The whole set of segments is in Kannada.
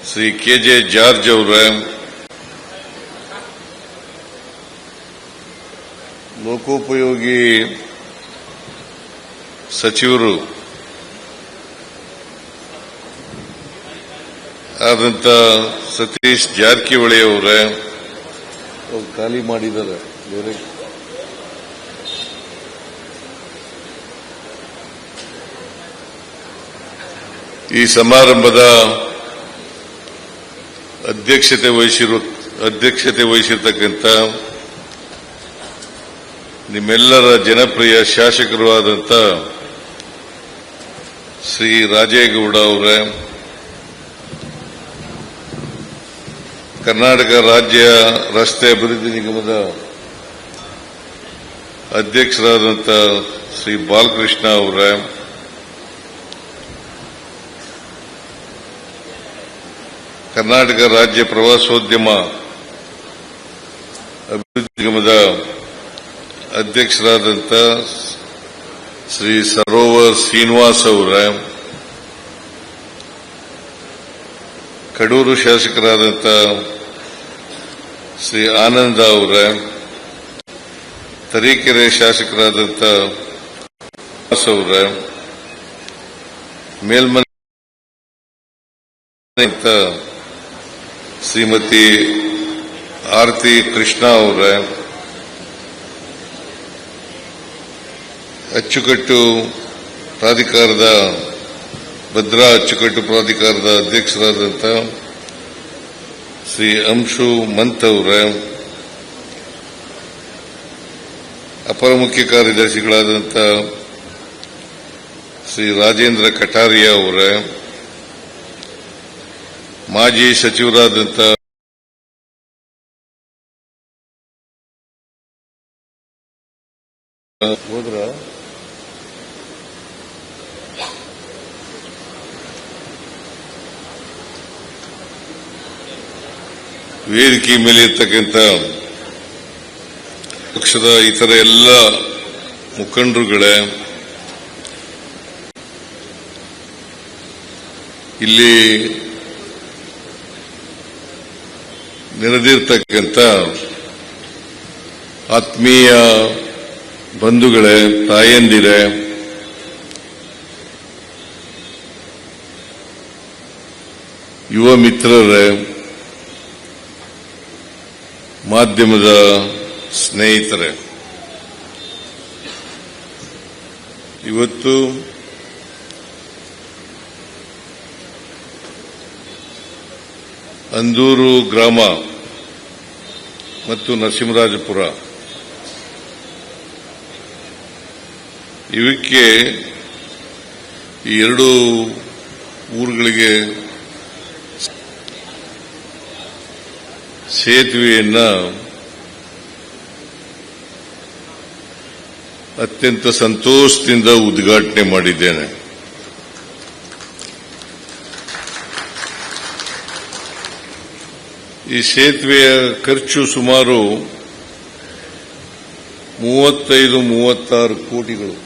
ಶ್ರೀ ಕೆಜೆ ಜಾರ್ಜ್ ಅವರ ಲೋಕೋಪಯೋಗಿ ಸಚಿವರು ಆದಂತ ಸತೀಶ್ ಜಾರಕಿಹೊಳಿ ಅವರ ಖಾಲಿ ಮಾಡಿದ್ದಾರೆ. ಈ ಸಮಾರಂಭದ ಅಧ್ಯಕ್ಷತೆ ವಹಿಸಿರ್ತಕ್ಕಂಥ ನಿಮ್ಮೆಲ್ಲರ ಜನಪ್ರಿಯ ಶಾಸಕರು ಆದಂಥ ಶ್ರೀ ರಾಜೇಗೌಡ ಅವರ, ಕರ್ನಾಟಕ ರಾಜ್ಯ ರಸ್ತೆ ಅಭಿವೃದ್ಧಿ ನಿಗಮದ ಅಧ್ಯಕ್ಷರಾದಂಥ ಶ್ರೀ ಬಾಲಕೃಷ್ಣ ಅವರ, ಕರ್ನಾಟಕ ರಾಜ್ಯ ಪ್ರವಾಸೋದ್ಯಮ ಅಭಿವೃದ್ಧಿ ನಿಗಮದ ಅಧ್ಯಕ್ಷರಾದಂಥ ಶ್ರೀ ಸರೋವರ್ ಶ್ರೀನಿವಾಸ್ ಅವರ, ಕಡೂರು ಶಾಸಕರಾದಂಥ ಶ್ರೀ ಆನಂದ ಅವರ, ತರೀಕೆರೆ ಶಾಸಕರಾದಂಥ ಅವರ, ಮೇಲ್ಮನೆ ಶ್ರೀಮತಿ ಆರತಿ ಕೃಷ್ಣ ಅವರ, ಅಚ್ಚುಕಟ್ಟು ಪ್ರಾಧಿಕಾರದ ಭದ್ರಾ ಅಚ್ಚುಕಟ್ಟು ಪ್ರಾಧಿಕಾರದ ಅಧ್ಯಕ್ಷರಾದಂಥ ಶ್ರೀ ಅಂಶು ಮಂತ್ ಅವರ, ಅಪರ ಮುಖ್ಯ ಕಾರ್ಯದರ್ಶಿಗಳಾದಂಥ ಶ್ರೀ ರಾಜೇಂದ್ರ ಕಟಾರಿಯಾ ಅವರ, ಮಾಜಿ ಸಚಿವರಾದಂಥ ವೇದಿಕೆ ಮೇಲೆ ಇರ್ತಕ್ಕಂಥ ಪಕ್ಷದ ಇತರ ಎಲ್ಲ ಮುಖಂಡರುಗಳೇ, ಇಲ್ಲಿ ನೆರೆದಿರ್ತಕ್ಕಂಥ ಆತ್ಮೀಯ ಬಂಧುಗಳೇ, ತಾಯಂದಿರೇ, ಯುವ ಮಿತ್ರರೇ, ಮಾಧ್ಯಮದ ಸ್ನೇಹಿತರೆ, ಇವತ್ತು ಅಂದೂರು ಗ್ರಾಮ ಮತ್ತು ನರಸಿಂಹರಾಜಪುರ ಇವಕ್ಕೆ ಈ ಎರಡು ಊರುಗಳಿಗೆ ಸೇತುವೆಯನ್ನ ಅತ್ಯಂತ ಸಂತೋಷದಿಂದ ಉದ್ಘಾಟನೆ ಮಾಡಿದ್ದೇನೆ. ಈ ಸೇತುವೆಯ ಖರ್ಚು ಸುಮಾರು 35-36 ಕೋಟಿಗಳು.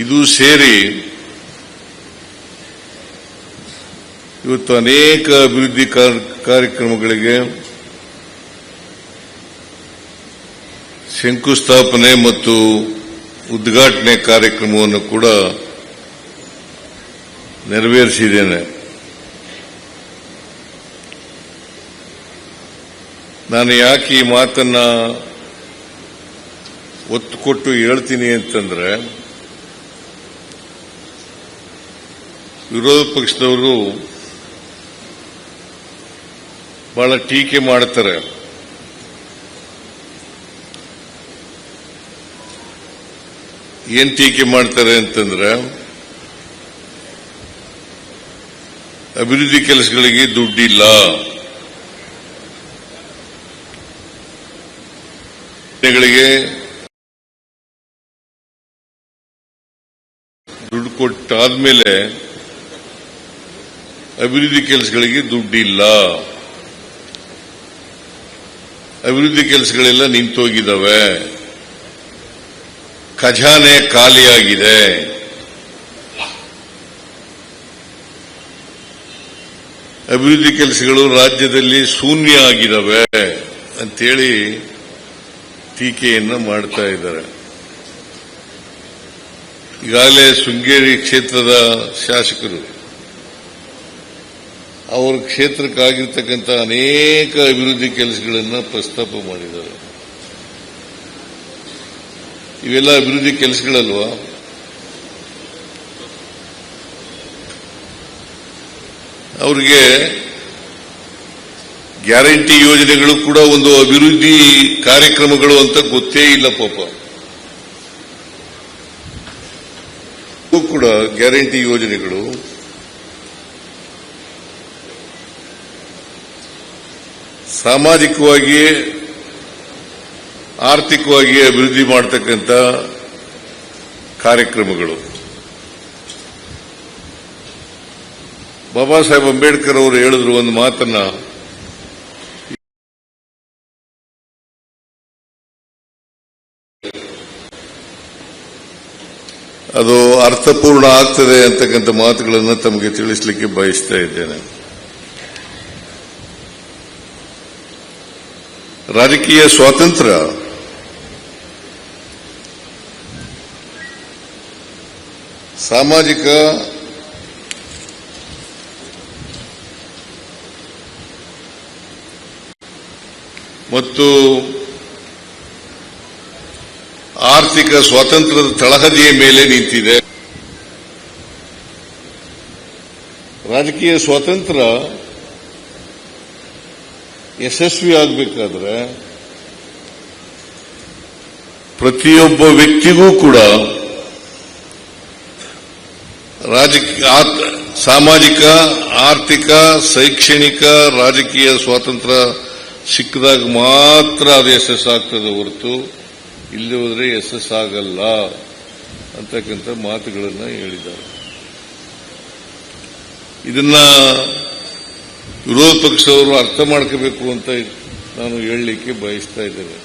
ಇದು ಸೇರಿ ಇವತ್ತು ಅನೇಕ ಅಭಿವೃದ್ಧಿ ಕಾರ್ಯಕ್ರಮಗಳಿಗೆ ಶಂಕುಸ್ಥಾಪನೆ ಮತ್ತು ಉದ್ಘಾಟನೆ ಕಾರ್ಯಕ್ರಮವನ್ನು ಕೂಡ ನೆರವೇರಿಸಿದ್ದೇನೆ. ನಾನು ಯಾಕೆ ಈ ಮಾತನ್ನ ಒತ್ತು ಕೊಟ್ಟು ಹೇಳ್ತೀನಿ ಅಂತಂದ್ರೆ, ವಿರೋಧ ಪಕ್ಷದವರು ಬಹಳ ಟೀಕೆ ಮಾಡ್ತಾರೆ. ಏನ್ ಟೀಕೆ ಮಾಡ್ತಾರೆ ಅಂತಂದ್ರೆ, ಅಭಿವೃದ್ಧಿ ಕೆಲಸಗಳಿಗೆ ದುಡ್ಡಿಲ್ಲ, ದುಡ್ಡು ಕೊಟ್ಟಾದ್ಮೇಲೆ ಅಭಿವೃದ್ಧಿ ಕೆಲಸಗಳಿಗೆ ದುಡ್ಡಿಲ್ಲ, ಅಭಿವೃದ್ಧಿ ಕೆಲಸಗಳೆಲ್ಲ ನಿಂತೋಗಿದ್ದಾವೆ, ಖಜಾನೆ ಖಾಲಿಯಾಗಿದೆ, ಅಭಿವೃದ್ಧಿ ಕೆಲಸಗಳು ರಾಜ್ಯದಲ್ಲಿ ಶೂನ್ಯ ಆಗಿದವೆ ಅಂತೇಳಿ ಟೀಕೆಯನ್ನು ಮಾಡ್ತಾ ಇದ್ದಾರೆ. ಈಗಾಗಲೇ ಶೃಂಗೇರಿ ಕ್ಷೇತ್ರದ ಶಾಸಕರು ಅವರ ಕ್ಷೇತ್ರಕ್ಕಾಗಿರ್ತಕ್ಕಂಥ ಅನೇಕ ಅಭಿವೃದ್ಧಿ ಕೆಲಸಗಳನ್ನು ಪ್ರಸ್ತಾಪ ಮಾಡಿದ್ದಾರೆ. ಇವೆಲ್ಲ ಅಭಿವೃದ್ಧಿ ಕೆಲಸಗಳಲ್ವಾ? ಅವರಿಗೆ ಗ್ಯಾರಂಟಿ ಯೋಜನೆಗಳು ಕೂಡ ಒಂದು ಅಭಿವೃದ್ಧಿ ಕಾರ್ಯಕ್ರಮಗಳು ಅಂತ ಗೊತ್ತೇ ಇಲ್ಲ ಪಾಪ. ಕೂಡ ಗ್ಯಾರಂಟಿ ಯೋಜನೆಗಳು ಸಾಮಾಜಿಕವಾಗಿ ಆರ್ಥಿಕವಾಗಿ ಅಭಿವೃದ್ಧಿ ಮಾಡತಕ್ಕಂಥ ಕಾರ್ಯಕ್ರಮಗಳು. ಬಾಬಾ ಸಾಹೇಬ್ ಅಂಬೇಡ್ಕರ್ ಅವರು ಹೇಳಿದ್ರು ಒಂದು ಮಾತನ್ನ, ಅದು ಅರ್ಥಪೂರ್ಣ ಆಗ್ತದೆ ಅಂತಕ್ಕಂಥ ಮಾತುಗಳನ್ನು ತಮಗೆ ತಿಳಿಸಲಿಕ್ಕೆ ಬಯಸ್ತಾ ಇದ್ದೇನೆ. ರಾಜಕೀಯ ಸ್ವಾತಂತ್ರ್ಯ ಸಾಮಾಜಿಕ ಮತ್ತು ಆರ್ಥಿಕ ಸ್ವಾತಂತ್ರ್ಯದ ತಳಹದಿಯ ಮೇಲೆ ನಿಂತಿದೆ. ರಾಜಕೀಯ ಸ್ವಾತಂತ್ರ್ಯ ಯಶಸ್ವಿ ಆಗಬೇಕಾದ್ರೆ ಪ್ರತಿಯೊಬ್ಬ ವ್ಯಕ್ತಿಗೂ ಕೂಡ ಸಾಮಾಜಿಕ, ಆರ್ಥಿಕ, ಶೈಕ್ಷಣಿಕ, ರಾಜಕೀಯ ಸ್ವಾತಂತ್ರ್ಯ ಸಿಕ್ಕಿದಾಗ ಮಾತ್ರ ಅದು ಯಶಸ್ಸಾಗ್ತದೆ ಹೊರತು ಇಲ್ಲಿ ಹೋದ್ರೆ ಯಶಸ್ಸಾಗಲ್ಲ ಅಂತಕ್ಕಂಥ ಮಾತುಗಳನ್ನು ಹೇಳಿದ್ದಾರೆ. ಇದನ್ನ ವಿರೋಧ ಪಕ್ಷದವರು ಅರ್ಥ ಮಾಡ್ಕೋಬೇಕು ಅಂತ ನಾನು ಹೇಳಲಿಕ್ಕೆ ಬಯಸ್ತಾ ಇದ್ದೇನೆ.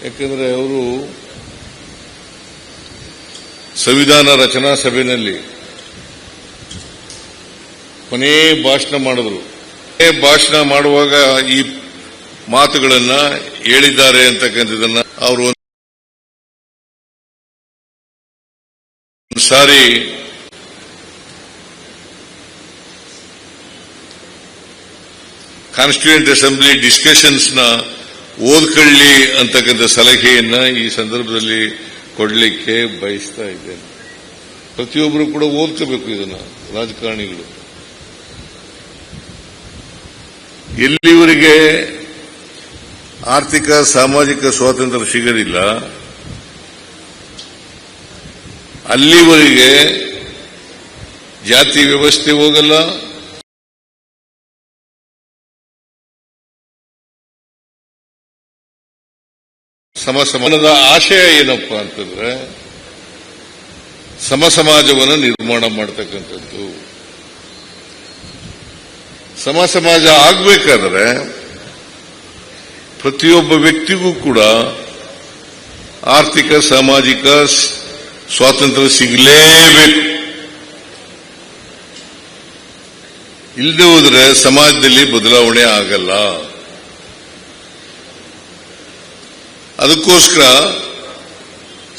ಯಾಕಂದ್ರೆ ಅವರು ಸಂವಿಧಾನ ರಚನಾ ಸಭೆಯಲ್ಲಿ ಕೊನೆ ಭಾಷಣ ಮಾಡಿದ್ರು. ಭಾಷಣ ಮಾಡುವಾಗ ಈ ಮಾತುಗಳನ್ನ ಹೇಳಿದ್ದಾರೆ ಅಂತಕ್ಕಂಥದನ್ನ ಅವರು ಸಾರಿ ಕಾನ್ಸ್ಟಿಟ್ಯೂಯೆಂಟ್ ಅಸೆಂಬ್ಲಿ ಡಿಸ್ಕಷನ್ಸ್ ನ ಓದ್ಕೊಳ್ಳಿ ಅಂತಕ್ಕಂಥ ಸಲಹೆಯನ್ನ ಈ ಸಂದರ್ಭದಲ್ಲಿ ಕೊಡಲಿಕ್ಕೆ ಬಯಸ್ತಾ ಇದ್ದೇನೆ. ಪ್ರತಿಯೊಬ್ಬರು ಕೂಡ ಓದ್ಕೋಬೇಕು ಇದನ್ನ, ರಾಜಕಾರಣಿಗಳು. ಎಲ್ಲಿವರೆಗೆ ಆರ್ಥಿಕ ಸಾಮಾಜಿಕ ಸ್ವಾತಂತ್ರ್ಯ ಸಿಗಲಿಲ್ಲ ಅಲ್ಲಿವರೆಗೆ ಜಾತಿ ವ್ಯವಸ್ಥೆ ಹೋಗಲ್ಲ, ಸಮಸಮಾನದ ಆಶಯ ಏನಪ್ಪಾ ಅಂತಂದ್ರೆ ಸಮಸಮಾಜವನ್ನು ನಿರ್ಮಾಣ ಮಾಡತಕ್ಕಂಥದ್ದು. ಸಮಸಮಾಜ ಆಗಬೇಕಾದ್ರೆ ಪ್ರತಿಯೊಬ್ಬ ವ್ಯಕ್ತಿಗೂ ಕೂಡ ಆರ್ಥಿಕ ಸಾಮಾಜಿಕ ಸ್ವಾತಂತ್ರ್ಯ ಸಿಗಲೇಬೇಕು. ಇಲ್ಲದೆ ಹೋದರೆ ಸಮಾಜದಲ್ಲಿ ಬದಲಾವಣೆ ಆಗಲ್ಲ. ಅದಕ್ಕೋಸ್ಕರ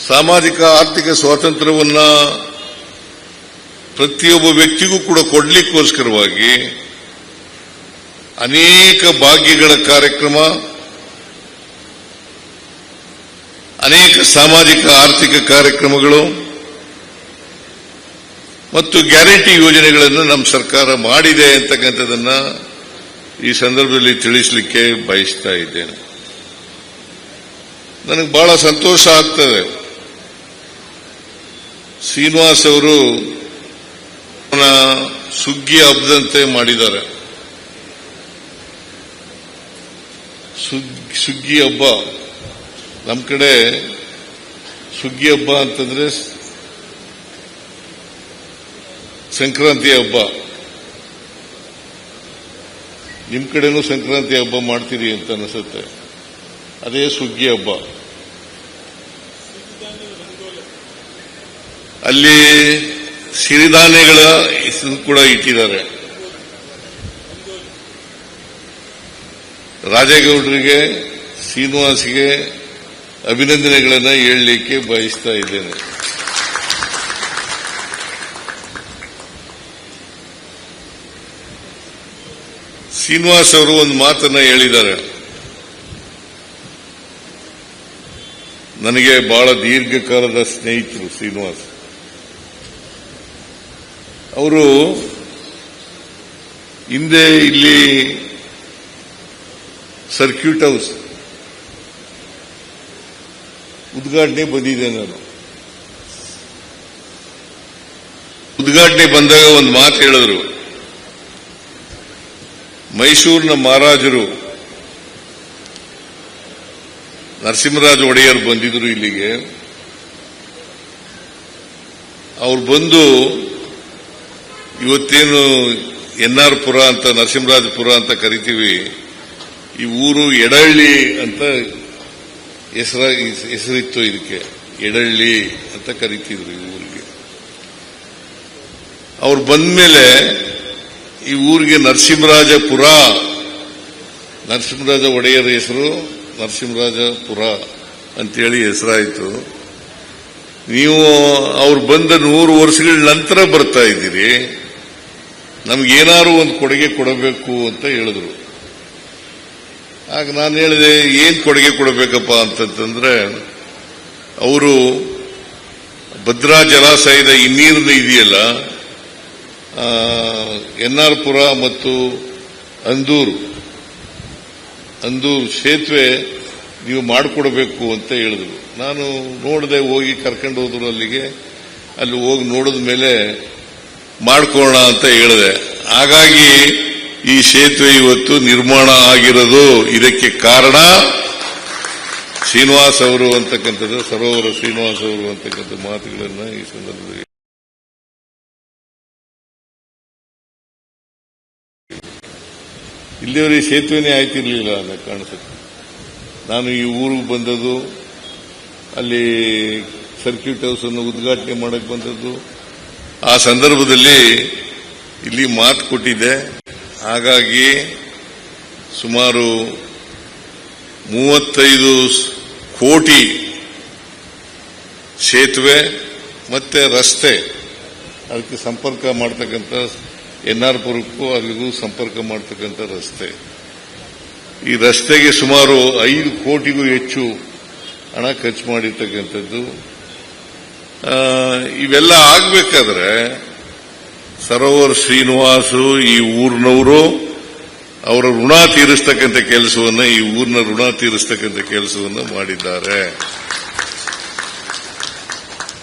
ಸಾಮಾಜಿಕ ಆರ್ಥಿಕ ಸ್ವಾತಂತ್ರ್ಯವನ್ನ ಪ್ರತಿಯೊಬ್ಬ ವ್ಯಕ್ತಿಗೂ ಕೂಡ ಕೊಡಲಿಕ್ಕೋಸ್ಕರವಾಗಿ ಅನೇಕ ಭಾಗ್ಯಗಳ ಕಾರ್ಯಕ್ರಮ, ಅನೇಕ ಸಾಮಾಜಿಕ ಆರ್ಥಿಕ ಕಾರ್ಯಕ್ರಮಗಳು ಮತ್ತು ಗ್ಯಾರಂಟಿ ಯೋಜನೆಗಳನ್ನು ನಮ್ಮ ಸರ್ಕಾರ ಮಾಡಿದೆ ಅಂತಕ್ಕಂಥದನ್ನ ಈ ಸಂದರ್ಭದಲ್ಲಿ ತಿಳಿಸಲಿಕ್ಕೆ ಬಯಸ್ತಾ ಇದ್ದೇನೆ. ನನಗೆ ಬಹಳ ಸಂತೋಷ ಆಗ್ತದೆ. ಶ್ರೀನಿವಾಸ್ ಅವರು ಸುಗ್ಗಿ ಹಬ್ಬದಂತೆ ಮಾಡಿದ್ದಾರೆ. ಸುಗ್ಗಿ ಹಬ್ಬ ನಮ್ಮ ಕಡೆ ಸುಗ್ಗಿ ಹಬ್ಬ ಅಂತಂದ್ರೆ ಸಂಕ್ರಾಂತಿ ಹಬ್ಬ. ನಿಮ್ ಕಡೆನೂ ಸಂಕ್ರಾಂತಿ ಹಬ್ಬ ಮಾಡ್ತೀರಿ ಅಂತ ಅನಿಸುತ್ತೆ. ಅದೇ ಸುಗ್ಗಿ ಹಬ್ಬ. ಅಲ್ಲಿ ಸಿರಿಧಾನ್ಯಗಳ ಕೂಡ ಇಟ್ಟಿದ್ದಾರೆ. ರಾಜೇಗೌಡರಿಗೆ, ಶ್ರೀನಿವಾಸ್ಗೆ ಅಭಿನಂದನೆಗಳನ್ನು ಹೇಳಲಿಕ್ಕೆ ಬಯಸ್ತಾ ಇದ್ದೇನೆ. ಶ್ರೀನಿವಾಸ್ ಅವರು ಒಂದು ಮಾತನ್ನ ಹೇಳಿದ್ದಾರೆ. ನನಗೆ ಬಹಳ ದೀರ್ಘಕಾಲದ ಸ್ನೇಹಿತರು ಶ್ರೀನಿವಾಸ್ ಅವರು. ಹಿಂದೆ ಇಲ್ಲಿ ಸರ್ಕ್ಯೂಟ್ ಹೌಸ್ ಉದ್ಘಾಟನೆ ಬಂದಿದೆ. ನಾನು ಉದ್ಘಾಟನೆ ಬಂದಾಗ ಒಂದು ಮಾತು ಹೇಳಿದ್ರು. ಮೈಸೂರಿನ ಮಹಾರಾಜರು ನರಸಿಂಹರಾಜ ಒಡೆಯರ್ ಬಂದಿದ್ರು ಇಲ್ಲಿಗೆ. ಅವ್ರು ಬಂದು ಇವತ್ತೇನು NR ಪುರ ಅಂತ ನರಸಿಂಹರಾಜಪುರ ಅಂತ ಕರಿತೀವಿ, ಈ ಊರು ಎಡಹಳ್ಳಿ ಅಂತ ಹೆಸರಿತ್ತು. ಇದಕ್ಕೆ ಎಡಹಳ್ಳಿ ಅಂತ ಕರಿತಿದ್ರು ಈ ಊರಿಗೆ. ಅವ್ರು ಬಂದ್ಮೇಲೆ ಈ ಊರಿಗೆ ನರಸಿಂಹರಾಜಪುರ, ನರಸಿಂಹರಾಜ ಒಡೆಯರ ಹೆಸರು ನರಸಿಂಹರಾಜಪುರ ಅಂತೇಳಿ ಹೆಸರಾಯಿತು. ನೀವು ಅವ್ರು ಬಂದ 100 ವರ್ಷಗಳ ನಂತರ ಬರ್ತಾ ಇದ್ದೀರಿ, ನಮ್ಗೇನಾದ್ರು ಒಂದು ಕೊಡುಗೆ ಕೊಡಬೇಕು ಅಂತ ಹೇಳಿದ್ರು. ಆಗ ನಾನು ಹೇಳಿದೆ, ಏನ್ ಕೊಡುಗೆ ಕೊಡಬೇಕಪ್ಪ ಅಂತಂದ್ರೆ, ಅವರು ಭದ್ರಾ ಜಲಾಶಯದ ಹಿನ್ನೀರಿನ ಇದೆಯಲ್ಲ, NR ಪುರ ಮತ್ತು ಅಂದೂರು ಸೇತುವೆ ನೀವು ಮಾಡಿಕೊಡ್ಬೇಕು ಅಂತ ಹೇಳಿದ್ರು. ನಾನು ನೋಡದೆ, ಹೋಗಿ ಕರ್ಕೊಂಡು ಹೋದ್ರು ಅಲ್ಲಿಗೆ. ಅಲ್ಲಿ ಹೋಗಿ ನೋಡಿದ ಮೇಲೆ ಮಾಡ್ಕೊಳ್ಳೋಣ ಅಂತ ಹೇಳಿದೆ. ಹಾಗಾಗಿ ಈ ಸೇತುವೆ ಇವತ್ತು ನಿರ್ಮಾಣ ಆಗಿರೋದು. ಇದಕ್ಕೆ ಕಾರಣ ಶ್ರೀನಿವಾಸ್ ಅವರು ಅಂತಕ್ಕಂಥದ್ದು, ಸರೋವರ ಶ್ರೀನಿವಾಸ್ ಅವರು ಅಂತಕ್ಕಂಥ ಮಾತುಗಳನ್ನು ಈ ಸಂದರ್ಭದಲ್ಲಿ ಇಲ್ಲಿವರೆಗೆ ಸೇತುವೆನೇ ಆಯ್ತಿರ್ಲಿಲ್ಲ ಅಂತ ಕಾಣಿಸುತ್ತೆ. ನಾನು ಈ ಊರಿಗೆ ಬಂದದ್ದು, ಅಲ್ಲಿ ಸರ್ಕ್ಯೂಟ್ ಹೌಸ್ ಅನ್ನು ಉದ್ಘಾಟನೆ ಮಾಡಕ್ಕೆ ಬಂದದ್ದು, ಆ ಸಂದರ್ಭದಲ್ಲಿ ಇಲ್ಲಿ ಮಾತು ಕೊಟ್ಟಿದ್ದೆ. ಹಾಗಾಗಿ ಸುಮಾರು 35 ಕೋಟಿ ಸೇತುವೆ ಮತ್ತೆ ರಸ್ತೆ, ಅದಕ್ಕೆ ಸಂಪರ್ಕ ಮಾಡತಕ್ಕಂಥ NR ಪುರಕ್ಕೂ ಅಲ್ಲಿಗೂ ಸಂಪರ್ಕ ಮಾಡತಕ್ಕಂಥ ರಸ್ತೆ. ಈ ರಸ್ತೆಗೆ ಸುಮಾರು 5 ಕೋಟಿಗೂ ಹೆಚ್ಚು ಹಣ ಖರ್ಚು ಮಾಡಿರ್ತಕ್ಕಂಥದ್ದು. ಇವೆಲ್ಲ ಆಗಬೇಕಾದ್ರೆ ಸರೋವರ ಶ್ರೀನಿವಾಸು ಈ ಊರಿನವರು ಅವರ ಋಣ ತೀರಿಸ್ತಕ್ಕಂಥ ಕೆಲಸವನ್ನು, ಈ ಊರಿನ ಋಣ ತೀರಿಸ್ತಕ್ಕಂಥ ಕೆಲಸವನ್ನು ಮಾಡಿದ್ದಾರೆ.